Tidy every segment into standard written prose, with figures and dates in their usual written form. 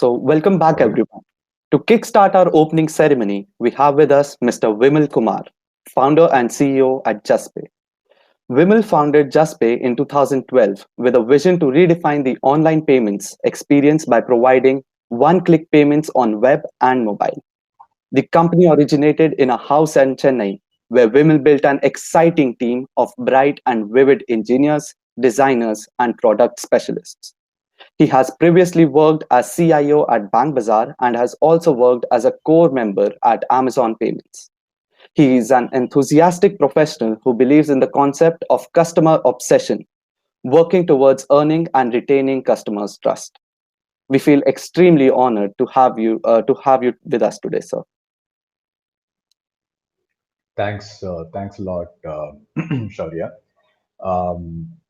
Welcome back, Sorry. everyone. To kickstart our opening ceremony, we have with us Mr. Vimal Kumar, founder and CEO at JustPay. Vimal founded JustPay in 2012 with a vision to redefine the online payments experience by providing one click payments on web and mobile. The company originated in a house in Chennai, where Vimal built an exciting team of bright and vivid engineers, designers, and product specialists. He has previously worked as CIO at Bank Bazaar and has also worked as a core member at Amazon Payments. He is an enthusiastic professional who believes in the concept of customer obsession, working towards earning and retaining customers' trust. We feel extremely honored to have you with us today, sir. Thanks a lot, Shaurya.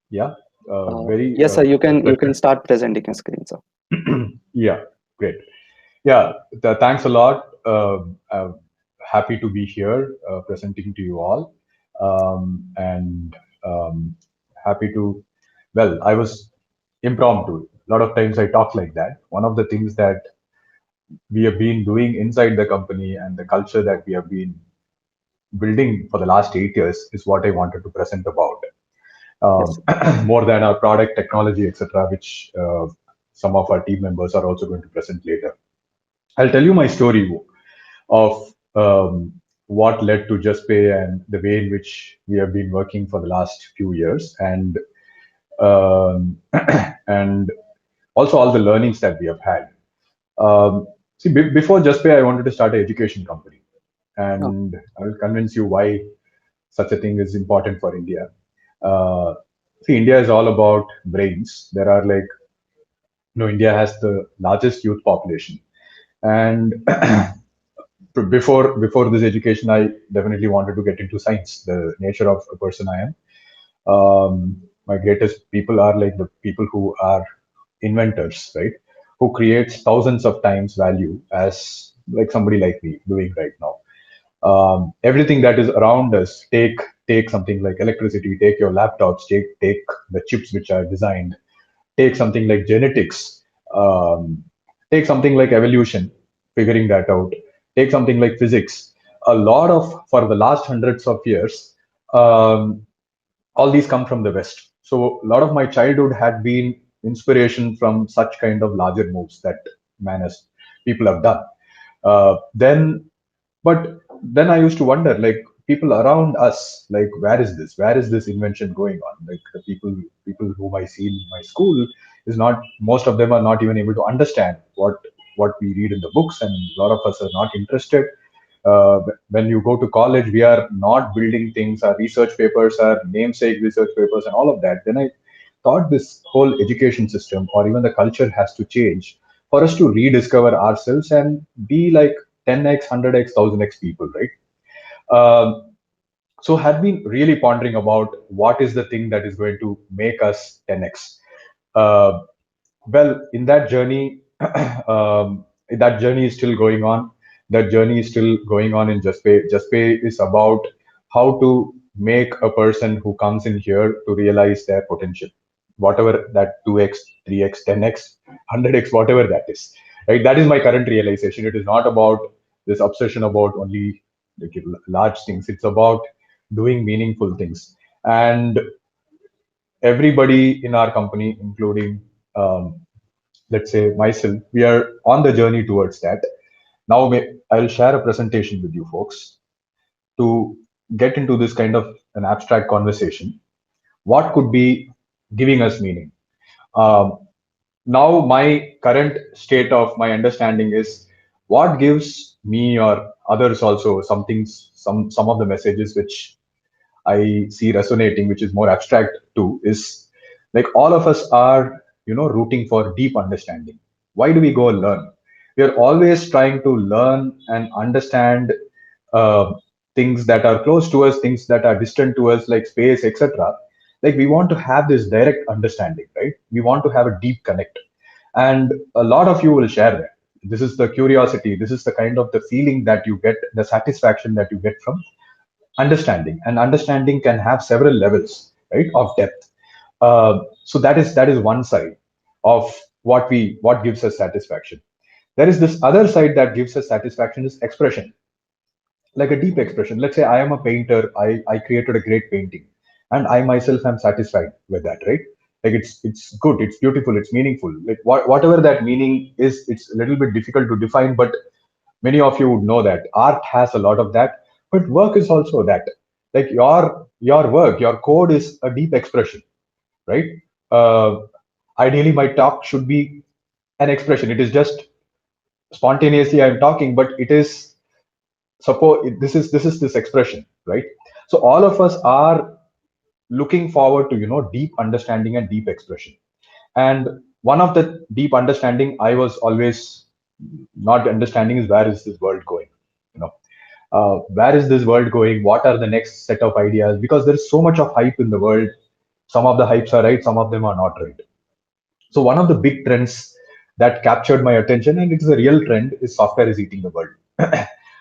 Yeah, very Yes, sir. You can pleasure. start presenting your screen, sir. Yeah, great. Yeah, thanks a lot. Happy to be here, presenting to you all, and um, happy to. Well, I was impromptu. A lot of times I talk like that. One of the things that we have been doing inside the company and the culture that we have been building for the last 8 years is what I wanted to present about. Yes, sir. More than our product technology, etc., which some of our team members are also going to present later. I'll tell you my story of what led to JustPay and the way in which we have been working for the last few years, um, and also all the learnings that we have had. Before JustPay, I wanted to start an education company, Oh, and I will convince you why such a thing is important for India. Uh, India is all about brains. There are like, India has the largest youth population, and before this education, I definitely wanted to get into science, the nature of a person I am. My greatest people are like the people who are inventors, right? Who creates thousands of times value as like somebody like me doing right now. Everything that is around us, take something like electricity, take your laptops, take the chips which are designed, take something like genetics, um, take something like evolution, figuring that out, take something like physics. A lot of, for the last hundreds of years, um, all these come from the West. So a lot of my childhood had been inspiration from such kind of larger moves that man has people have done. Then, but then I used to wonder, like people around us, like where is this invention going on? Like the people whom I see in my school is not, most of them are not even able to understand what we read in the books, and a lot of us are not interested. When you go to college, we are not building things. Our research papers are namesake research papers and all of that. Then I thought this whole education system or even the culture has to change for us to rediscover ourselves and be like 10x, 100x, 1000x people, right? Um, so had been really pondering about what is the thing that is going to make us 10x. Uh, well, in that journey, that journey is still going on. That journey is still going on in JustPay. JustPay is about how to make a person who comes in here to realize their potential, whatever that 2x, 3x, 10x, 100x, whatever that is. Right? That is my current realization. It is not about this obsession about only like large things. It's about doing meaningful things. And everybody in our company, including let's say myself, we are on the journey towards that. Now I'll share a presentation with you folks to get into this kind of an abstract conversation. What could be giving us meaning? Um, Now my current state of my understanding is what gives me or others also some of the messages which I see resonating, which is more abstract too, is like all of us are, rooting for deep understanding. Why do we go learn? We are always trying to learn and understand uh, things that are close to us, things that are distant to us, like space, etc. Like we want to have this direct understanding, right? We want to have a deep connect, and a lot of you will share that. This is the curiosity. This is the kind of the feeling that you get, the satisfaction that you get from understanding, and understanding can have several levels, right, of depth. So that is one side of what gives us satisfaction. There is this other side that gives us satisfaction is expression, like a deep expression. Let's say I am a painter, I created a great painting, and I myself am satisfied with that, right? Like it's good, it's beautiful, it's meaningful. Like whatever that meaning is, it's a little bit difficult to define, but many of you would know that art has a lot of that, but work is also that. Like your work, your code is a deep expression, right? Uh, Ideally, my talk should be an expression. It is just spontaneously I'm talking, but it is suppose this is this expression, right? So all of us are looking forward to deep understanding and deep expression. And one of the deep understanding I was always not understanding is, where is this world going, you know where is this world going, what are the next set of ideas, because there's so much of hype in the world. Some of the hypes are right, some of them are not right. So one of the big trends that captured my attention, and it is a real trend, is software is eating the world.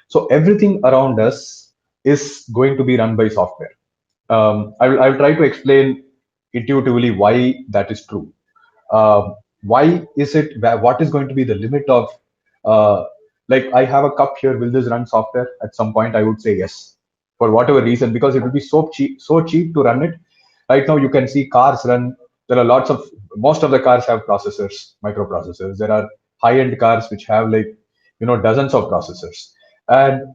So everything around us is going to be run by software. I will try to explain intuitively why that is true. Why is it? What is going to be the limit of? Uh, like I have a cup here. Will this run software at some point? I would say yes, for whatever reason, because it will be so cheap to run it. Right now, you can see cars run. There are lots of most of the cars have processors, microprocessors. There are high-end cars which have like dozens of processors, and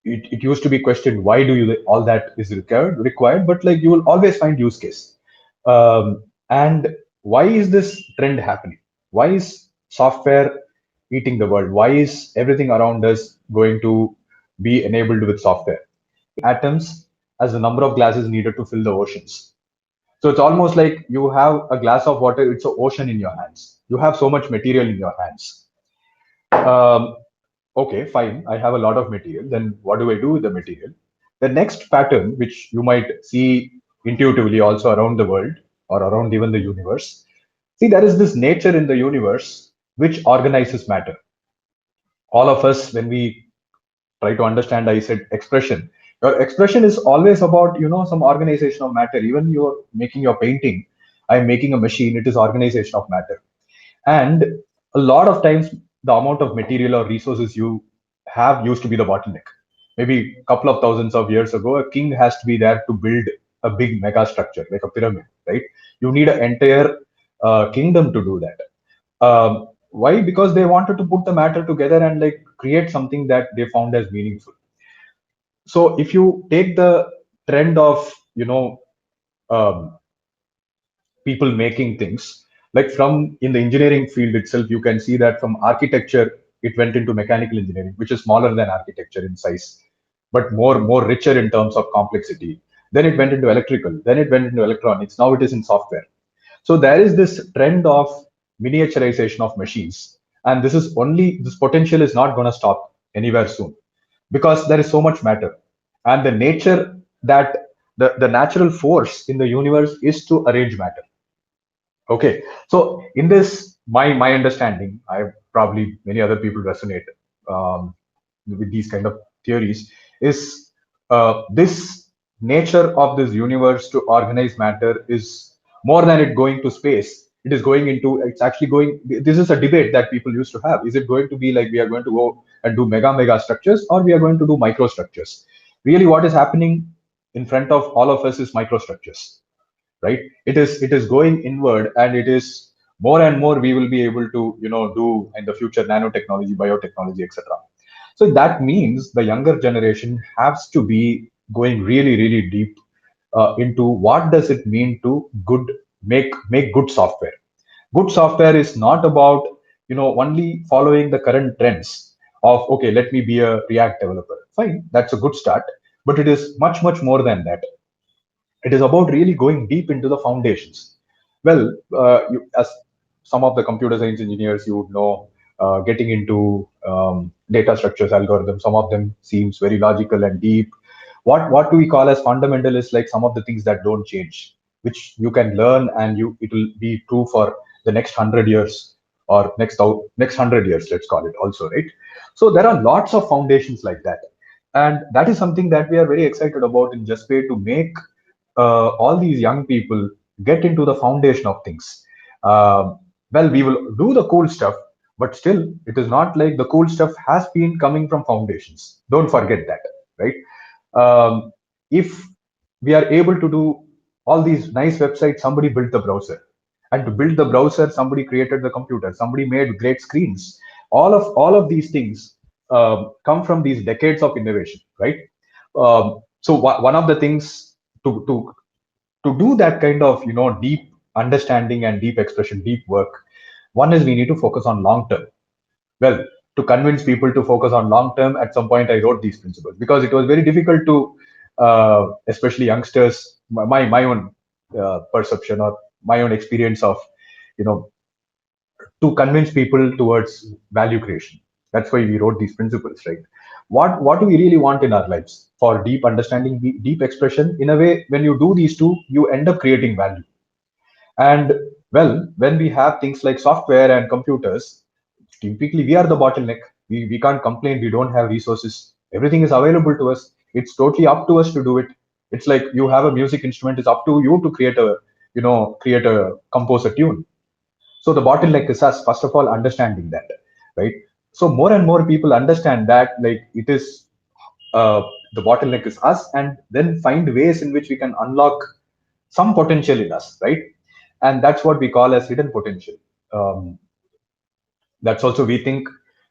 it used to be questioned, why do you all that is required, but like you will always find use case. And why is this trend happening? Why is software eating the world? Why is everything around us going to be enabled with software? Atoms as the number of glasses needed to fill the oceans. So it's almost like you have a glass of water, it's an ocean in your hands. You have so much material in your hands. um, okay, fine, I have a lot of material. Then what do I do with the material? The next pattern, which you might see intuitively also around the world or around even the universe, see, there is this nature in the universe which organizes matter. All of us, when we try to understand, I said expression. Your expression is always about, some organization of matter. Even you're making your painting, I'm making a machine, it is organization of matter. And a lot of times, the amount of material or resources you have used to be the bottleneck. Maybe a couple of thousands of years ago, a king has to be there to build a big mega structure like a pyramid, right? You need an entire kingdom to do that. Why? Because they wanted to put the matter together and like create something that they found as meaningful. So if you take the trend of um, people making things, like from in the engineering field itself, you can see that from architecture it went into mechanical engineering, which is smaller than architecture in size, but more richer in terms of complexity. Then it went into electrical, then it went into electronics, now it is in software. So there is this trend of miniaturization of machines, and this potential is not going to stop anywhere soon, because there is so much matter. And the nature that the natural force in the universe is to arrange matter. Okay, so in this, my understanding, I probably many other people resonate with these kind of theories, is this nature of this universe to organize matter is more than it going to space. It is going into, it's actually going. This is a debate that people used to have. Is it going to be like we are going to go and do mega structures, or we are going to do microstructures? Really, what is happening in front of all of us is microstructures, right? It is going inward, and it is more and more we will be able to do in the future, nanotechnology, biotechnology, etc. So that means the younger generation has to be going really deep into what does it mean to make good software. Good software is not about only following the current trends of, okay, let me be a React developer. Fine, that's a good start, but it is much more than that. It is about really going deep into the foundations. Well, as some of the computer science engineers, you would know, getting into data structures, algorithms, some of them seems very logical and deep. What do we call as fundamental is like some of the things that don't change, which you can learn, and it will be true for the next 100 years, or next 100 years, let's call it also, right? So there are lots of foundations like that, and that is something that we are very excited about in JustPay, to make all these young people get into the foundation of things. Well, we will do the cool stuff, but still it is not like the cool stuff has been coming from foundations. Don't forget that, right? If we are able to do all these nice websites, somebody built the browser, and to build the browser, somebody created the computer, somebody made great screens. All of these things come from these decades of innovation, right? So one of the things to do that kind of deep understanding and deep expression, deep work, one is we need to focus on long term. Well, to convince people to focus on long term, at some point I wrote these principles because it was very difficult to especially youngsters, my own perception or my own experience of you know to convince people towards value creation. That's why we wrote these principles, right? What do we really want in our lives? For deep understanding, deep expression, in a way, when you do these two, you end up creating value. And well, when we have things like software and computers, typically we are the bottleneck. We can't complain. We don't have resources. Everything is available to us. It's totally up to us to do it. It's like you have a music instrument. It's up to you to create a compose a tune. So the bottleneck is us, first of all, understanding that, right? So more and more people understand that, like, it is uh, the bottleneck is us, and then find ways in which we can unlock some potential in us, right? And that's what we call as hidden potential. Um, that's also, we think,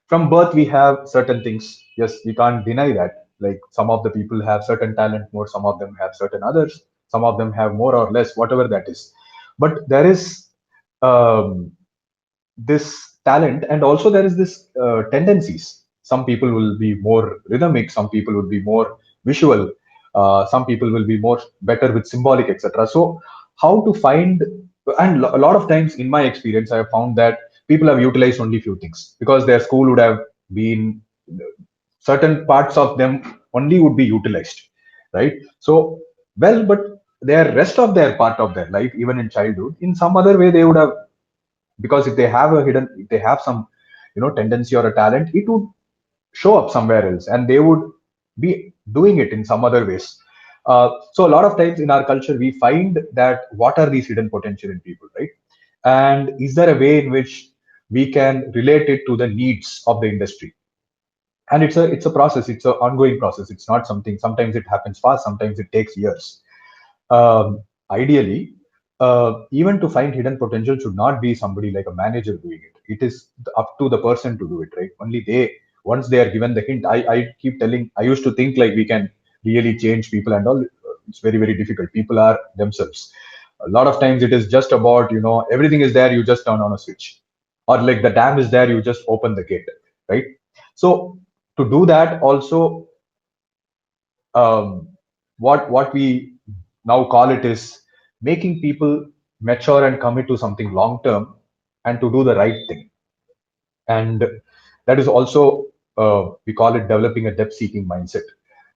from birth we have certain things. Yes, we can't deny that. Like, some of the people have certain talent more, some of them have certain others, some of them have more or less, whatever that is. But there is um, this talent, and also there is this tendencies. Some people will be more rhythmic, some people will be more visual, some people will be more better with symbolic, etc. So how to find, and a lot of times in my experience I have found that people have utilized only few things because their school would have been, certain parts of them only would be utilized, right? So, well, but their rest of their part of their life, even in childhood, in some other way they would have, because if they have some tendency or a talent, it would show up somewhere else, and they would be doing it in some other ways. So a lot of times in our culture we find that what are these hidden potential in people, right? And is there a way in which we can relate it to the needs of the industry? And it's a process, it's an ongoing process. It's not something, sometimes it happens fast, sometimes it takes years. Ideally, even to find hidden potential should not be somebody like a manager doing it. It is up to the person to do it, right? Only they, once they are given the hint. I keep telling, I used to think like we can really change people and all. It's very, very difficult. People are themselves. A lot of times it is just about, everything is there, you just turn on a switch. Or like the dam is there, you just open the gate, right? So to do that also, um, what we now call it is making people mature and commit to something long term, and to do the right thing. And that is also, we call it developing a depth seeking mindset.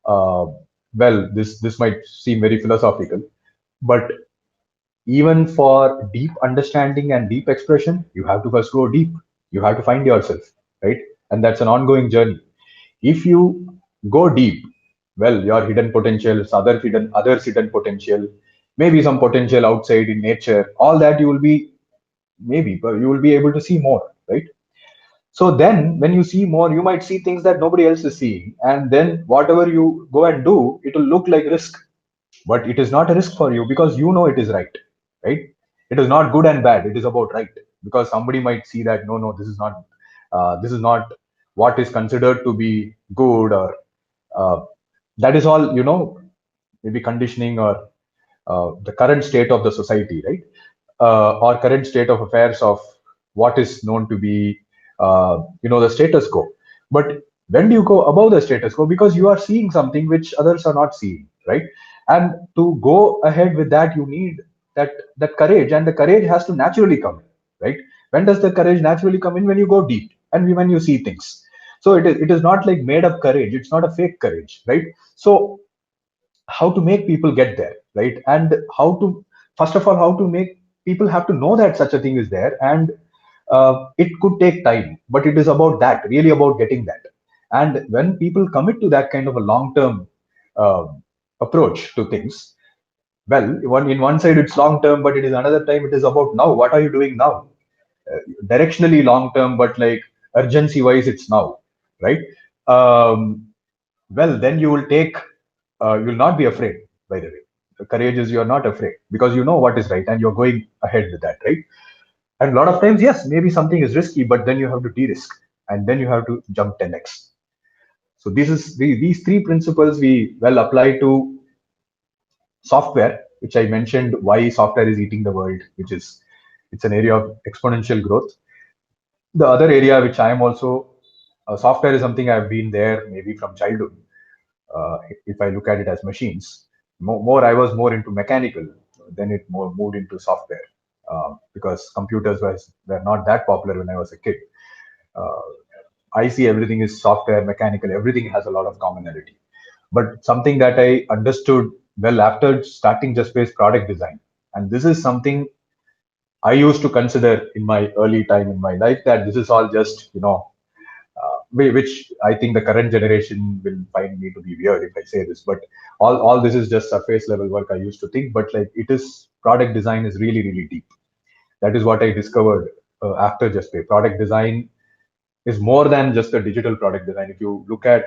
uh, well, this might seem very philosophical, but even for deep understanding and deep expression, you have to first go deep. You have to find yourself, right? And that's an ongoing journey. If you go deep, well, your hidden potentials, others hidden potential, maybe some potential outside in nature, all that you will be, maybe, but you will be able to see more, right? So then when you see more, you might see things that nobody else is seeing, and then whatever you go and do, it will look like risk, but it is not a risk for you because you know it is right, right? It is not good and bad, it is about right. Because somebody might see that, no, no, this is not what is considered to be good, or uh, that is all, maybe conditioning, or the current state of the society, right? Or current state of affairs of what is known to be, the status quo. But when do you go above the status quo? Because you are seeing something which others are not seeing, right? And to go ahead with that, you need that courage, and the courage has to naturally come in, right? When does the courage naturally come in? When you go deep, and when you see things. So it is not like made up courage, it's not a fake courage, right? So how to make people get there, right? And how to, first of all, how to make people have to know that such a thing is there. And it could take time, but it is about that, really about getting that. And when people commit to that kind of a long term uh, approach to things, well, in one side it's long term, but it is another time it is about now, what are you doing now? directionally long term, but like urgency wise, it's now, right? Um, well, then you will take, you will not be afraid, by the way. The courage is you're not afraid because you know what is right and you're going ahead with that, right? And a lot of times, yes, maybe something is risky, but then you have to de-risk and then you have to jump 10x. So these three principles we well apply to software, which I mentioned why software is eating the world, which is it's an area of exponential growth. The other area which I am also software is something I've been there maybe from childhood. If I look at it as machines, more I was more into mechanical, then it more moved into software because computers were not that popular when I was a kid. Uh, I see everything is software, mechanical, everything has a lot of commonality. But something that I understood well after starting Just Base product design, and this is something I used to consider in my early time in my life that this is all just, which I think the current generation will find me to be weird if I say this, but all this is just surface level work I used to think, but like it is product design is really, really deep. That is what I discovered after Just Pay. Product design is more than just a digital product design. If you look at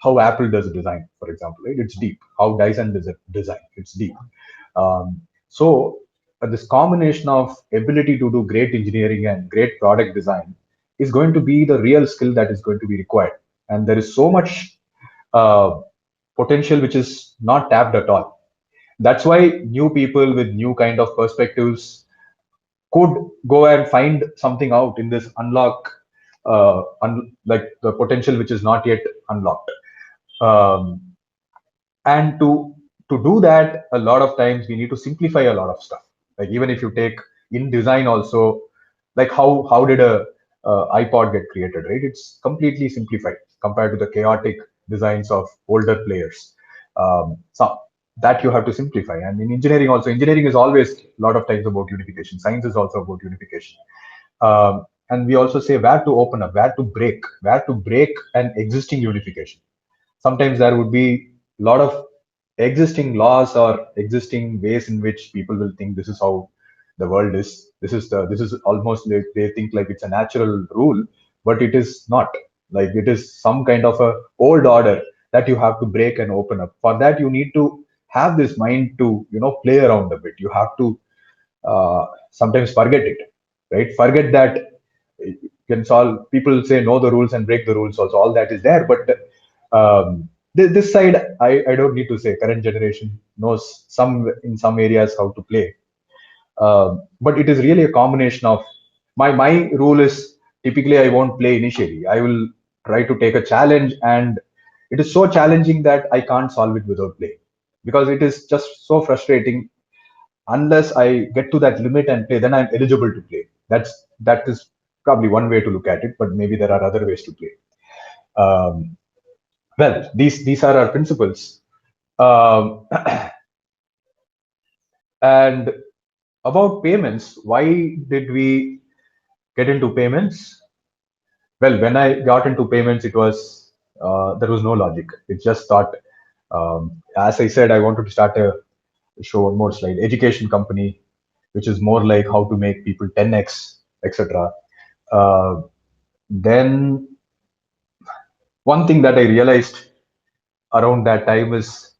how Apple does design, for example, right, it's deep. How Dyson does it design, it's deep. So this combination of ability to do great engineering and great product design is going to be the real skill that is going to be required. And there is so much uh, potential which is not tapped at all. That's why new people with new kind of perspectives could go and find something out in this unlock, like the potential which is not yet unlocked. Um, and to do that, a lot of times we need to simplify a lot of stuff. Like even if you take in design also, like how did a iPod get created, right? It's completely simplified compared to the chaotic designs of older players. So that you have to simplify. And in engineering also, engineering is always a lot of times about unification. Science is also about unification. And we also say where to open up, where to break an existing unification. Sometimes there would be a lot of existing laws or existing ways in which people will think this is how the world is. This is almost like they think like it's a natural rule, but it is not. Like it is some kind of a old order that you have to break and open up. For that, you need to have this mind to play around a bit. You have to sometimes forget it, right? Forget that you can solve. People say know the rules and break the rules. Also, all that is there, but this side, I don't need to say. Current generation knows some in some areas how to play, but it is really a combination of my rule is typically I won't play initially. I will try to take a challenge, and it is so challenging that I can't solve it without play because it is just so frustrating unless I get to that limit and play, then I'm eligible to play. That is probably one way to look at it, but maybe there are other ways to play. Um, well, these are our principles. Um, and about payments, why did we get into payments? Well, when I got into payments, it was there was no logic. It just thought, as I said, I wanted to start a show one more slide education company, which is more like how to make people 10x, etc. Uh, then one thing that I realized around that time is,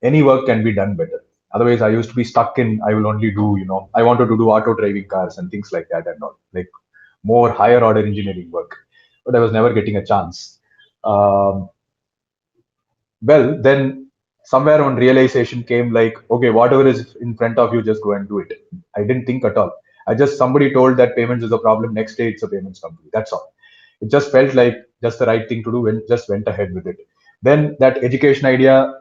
any work can be done better. Otherwise, I used to be stuck in, I will only do, I wanted to do auto driving cars and things like that and all, like more higher order engineering work, but I was never getting a chance. Um, well, then somewhere on realization came like, okay, whatever is in front of you, just go and do it. I didn't think at all. Somebody told that payments is a problem. Next day, it's a payments company. That's all. It just felt like just the right thing to do and just went ahead with it. Then that education idea,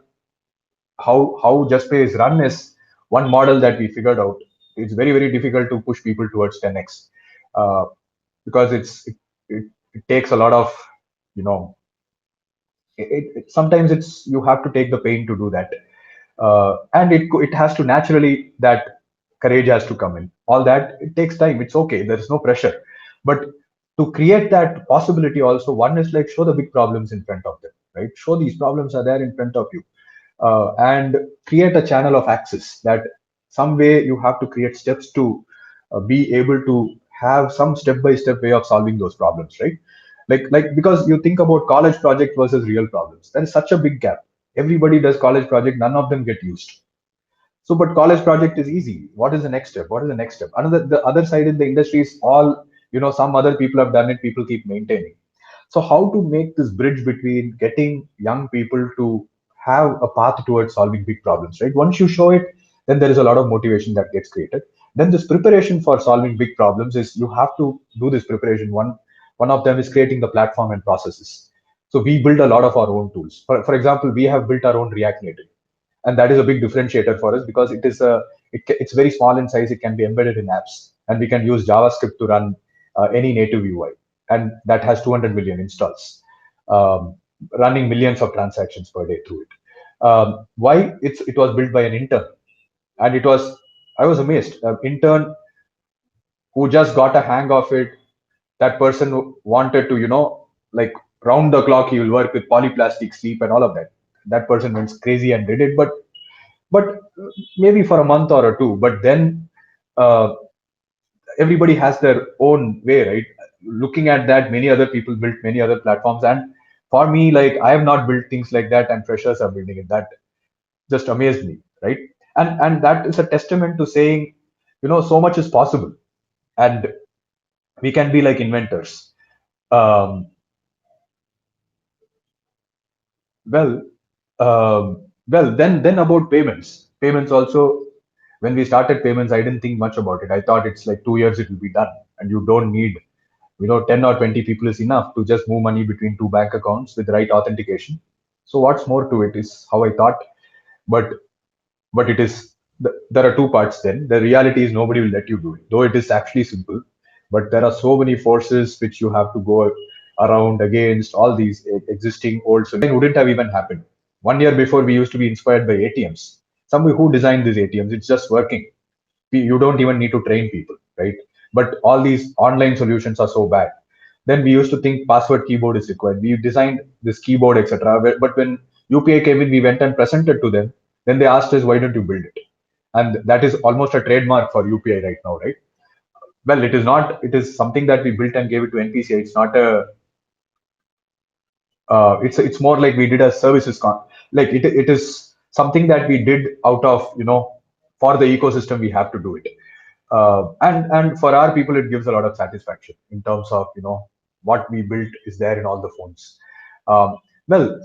how JustPay is run is one model that we figured out. It's very, very difficult to push people towards 10x uh, because it takes a lot of, you know, sometimes it's you have to take the pain to do that, and it has to naturally that courage has to come in. All that it takes time. It's okay. There is no pressure, but to create that possibility also, one is like show the big problems in front of them, right? Show these problems are there in front of you, and create a channel of access that some way you have to create steps to be able to have some step-by-step way of solving those problems, right? Like because you think about college project versus real problems, there is such a big gap. Everybody does college project, none of them get used. So, but college project is easy. What is the next step? What is the next step? Another, the other side in the industry is all, some other people have done it, people keep maintaining. So, how to make this bridge between getting young people to have a path towards solving big problems, right? Once you show it, then there is a lot of motivation that gets created. Then this preparation for solving big problems is you have to do this preparation. One of them is creating the platform and processes. So we build a lot of our own tools. For example, we have built our own React Native, and that is a big differentiator for us because it's very small in size. It can be embedded in apps, and we can use JavaScript to run any native UI, and that has 200 million installs, running millions of transactions per day through it. Why it was built by an intern, and it was I was amazed. An intern who just got a hang of it. That person who wanted to, like round the clock, he will work with polyplastic sleep and all of that. That person went crazy and did it, but maybe for a month or two. But then uh, everybody has their own way, right? Looking at that, many other people built many other platforms, and for me, like I have not built things like that, and freshers are building it. That just amazed me, right? And that is a testament to saying, so much is possible, and we can be like inventors. Um, well, then about payments. Payments also, when we started payments, I didn't think much about it. I thought it's like 2 years it will be done, and you don't need, 10 or 20 people is enough to just move money between two bank accounts with the right authentication. So what's more to it is how I thought, but it is there are two parts. Then the reality is nobody will let you do it, though it is actually simple. But there are so many forces which you have to go around against all these existing old solutions. Wouldn't have even happened 1 year before. We used to be inspired by ATMs. Somebody who designed these ATMs, it's just working. You don't even need to train people, right? But all these online solutions are so bad. Then we used to think password keyboard is required. We designed this keyboard, etc. But when UPI came in, we went and presented to them. Then they asked us, why don't you build it? And that is almost a trademark for UPI right now, right? Well, it is not. It is something that we built and gave it to NPCI. It's not a. It's more like we did a services like it is something that we did out of, for the ecosystem we have to do it. And for our people it gives a lot of satisfaction in terms of, what we built is there in all the phones.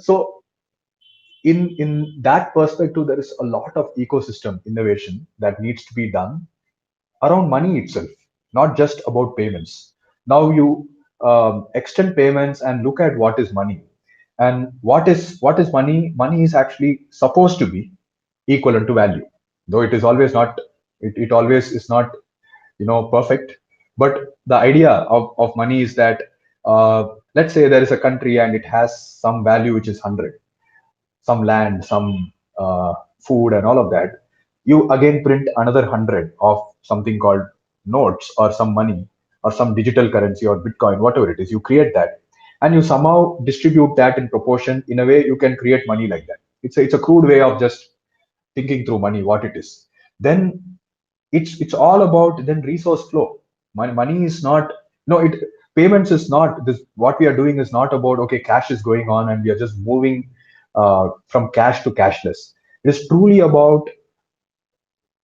So in that perspective, there is a lot of ecosystem innovation that needs to be done around money itself, not just about payments. Now you extend payments and look at what is money, and what is money. Money is actually supposed to be equivalent to value, though it is always not. It always is not, perfect. But the idea of money is that, let's say there is a country and it has some value which is 100, some land, some food, and all of that. You again print another 100 of something called notes or some money or some digital currency or Bitcoin, whatever it is. You create that, and you somehow distribute that in proportion. In a way, you can create money like that. It's a crude way of just thinking through money, what it is. Then it's all about then resource flow. Money is not, no, it payments is not this. What we are doing is not about, okay, cash is going on and we are just moving from cash to cashless. It is truly about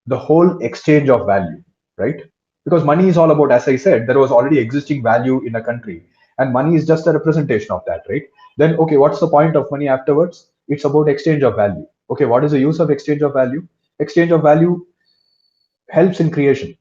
the whole exchange of value, right? Because money is all about, as I said, there was already existing value in a country, and money is just a representation of that, right? Then, okay, what's the point of money afterwards? It's about exchange of value. Okay, what is the use of exchange of value? Exchange of value helps in creation.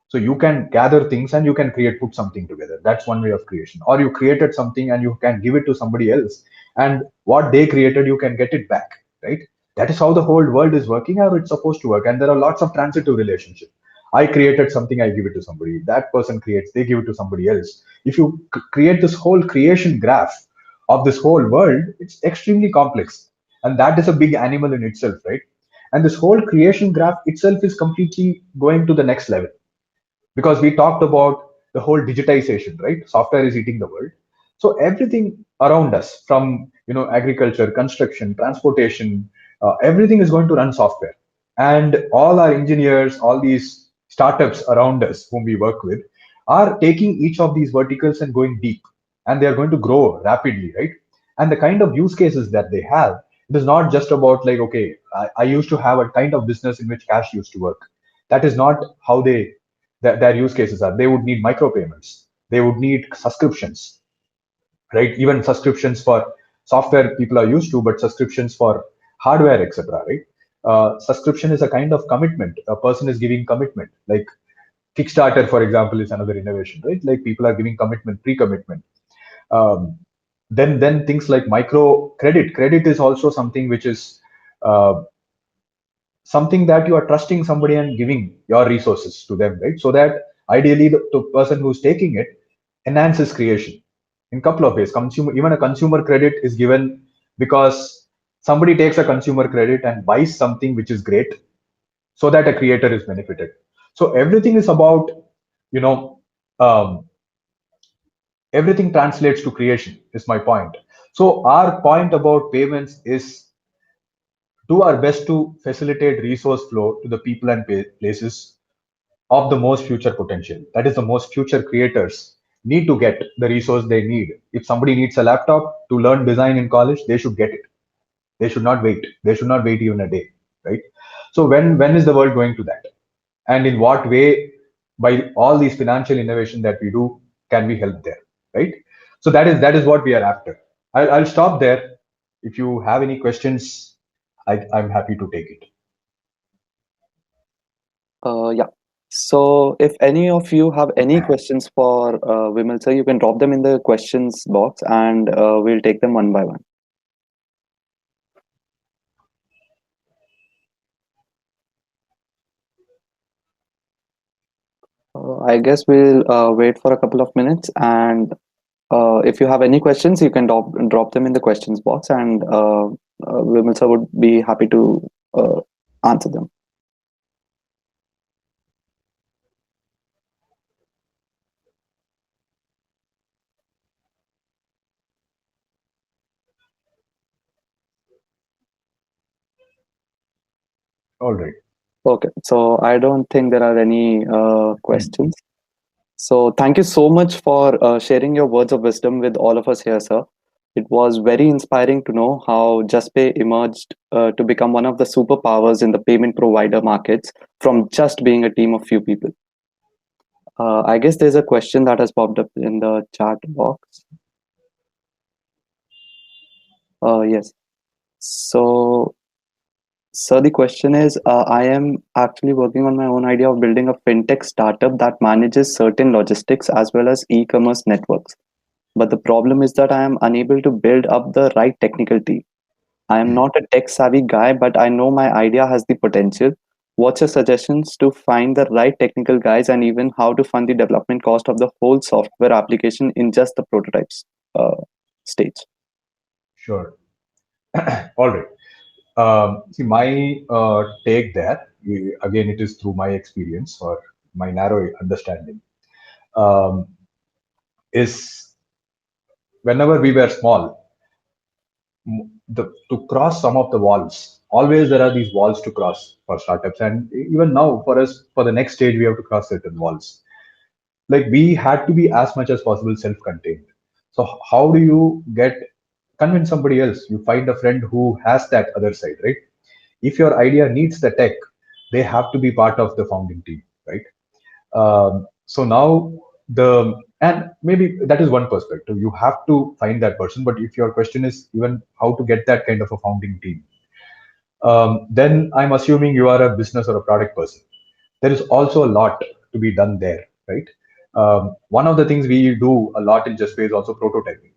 So you can gather things and you can put something together. That's one way of creation. Or you created something and you can give it to somebody else, and what they created you can get it back, right? That is how the whole world is working, or it's supposed to work. And there are lots of transitive relationship. I created something, I give it to somebody, that person creates, they give it to somebody else. If you create this whole creation graph of this whole world, it's extremely complex, and that is a big animal in itself, right? And this whole creation graph itself is completely going to the next level, because we talked about the whole digitization, right? Software is eating the world. So everything around us, from, agriculture, construction, transportation, everything is going to run software. And all our engineers, all these startups around us whom we work with, are taking each of these verticals and going deep, and they are going to grow rapidly, right? And the kind of use cases that they have, it is not just about like, okay, I used to have a kind of business in which cash used to work. That is not how their use cases are. They would need micropayments. They would need subscriptions, right? Even subscriptions for software people are used to, but subscriptions for hardware, etc. Right? Subscription is a kind of commitment. A person is giving commitment. Like Kickstarter, for example, is another innovation, right? Like people are giving commitment, pre-commitment. Um, then things like micro credit. Credit is also something which is uh, something that you are trusting somebody and giving your resources to them, right? So that ideally the person who's taking it enhances creation in a couple of ways. Consumer, even a consumer credit is given because somebody takes a consumer credit and buys something which is great, so that a creator is benefited. So everything is about, you know, um, everything translates to creation. Is my point. So our point about payments is do our best to facilitate resource flow to the people and places of the most future potential. That is, the most future creators need to get the resource they need. If somebody needs a laptop to learn design in college, they should get it. They should not wait. They should not wait even a day, right? So when is the world going to that? And in what way, by all these financial innovation that we do, can we help there, right? So that is what we are after. I'll stop there. If you have any questions, I'm happy to take it. Yeah. So if any of you have any questions for Vimal sir, you can drop them in the questions box and we'll take them one by one. I guess we'll wait for a couple of minutes, and if you have any questions, you can drop them in the questions box, and Vimal sir would be happy to answer them. All right. Okay, so I don't think there are any questions. So thank you so much for sharing your words of wisdom with all of us here, sir. It was very inspiring to know how JustPay emerged to become one of the superpowers in the payment provider markets from just being a team of few people. I guess there's a question that has popped up in the chat box. Yes. So, sir, the question is, I am actually working on my own idea of building a fintech startup that manages certain logistics as well as e-commerce networks. But the problem is that I am unable to build up the right technical team. I am not a tech savvy guy, but I know my idea has the potential. What's your suggestions to find the right technical guys and even how to fund the development cost of the whole software application in just the prototypes stage? Sure. All right. See, my take there, again, it is through my experience or my narrow understanding, um, is whenever we were small, to cross some of the walls, always there are these walls to cross for startups. And even now, for us, for the next stage, we have to cross certain walls. Like we had to be as much as possible self-contained. So how do you convince somebody else? You find a friend who has that other side, right? If your idea needs the tech, they have to be part of the founding team, right? So now and maybe that is one perspective. You have to find that person. But if your question is even how to get that kind of a founding team, then I'm assuming you are a business or a product person. There is also a lot to be done there, right? One of the things we do a lot in JustPay is also prototyping.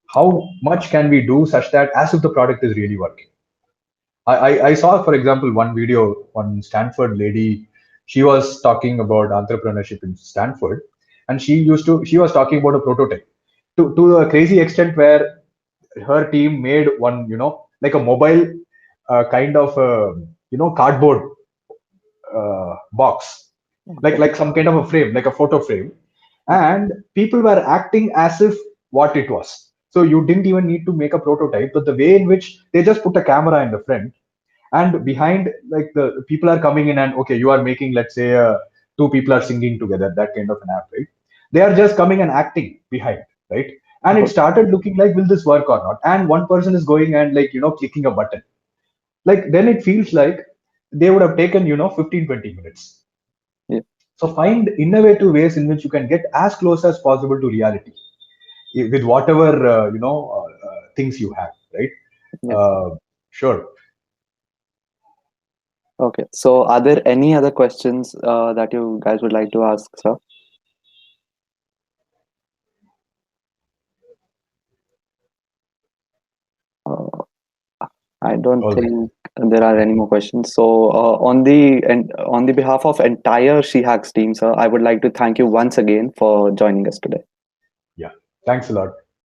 How much can we do such that as if the product is really working? I saw, for example, one video, one Stanford lady, she was talking about entrepreneurship in Stanford, and she was talking about a prototype to a crazy extent where her team made one, like a mobile kind of, cardboard box, Okay. like some kind of a frame, like a photo frame, and people were acting as if what it was. So you didn't even need to make a prototype, but the way in which they just put a camera in the front, and behind, like the people are coming in, and okay, you are making, let's say, two people are singing together, that kind of an app, right? They are just coming and acting behind, right? And it started looking like, will this work or not? And one person is going and like, clicking a button. Like then it feels like they would have taken, 15-20 minutes. Yeah. So find innovative ways in which you can get as close as possible to reality with whatever things you have, right? Yeah. Sure. Okay. So are there any other questions that you guys would like to ask, sir? Uh, I don't All right. think there are any more questions. So, on the behalf of entire She Hacks team, sir, I would like to thank you once again for joining us today. Yeah. Thanks a lot.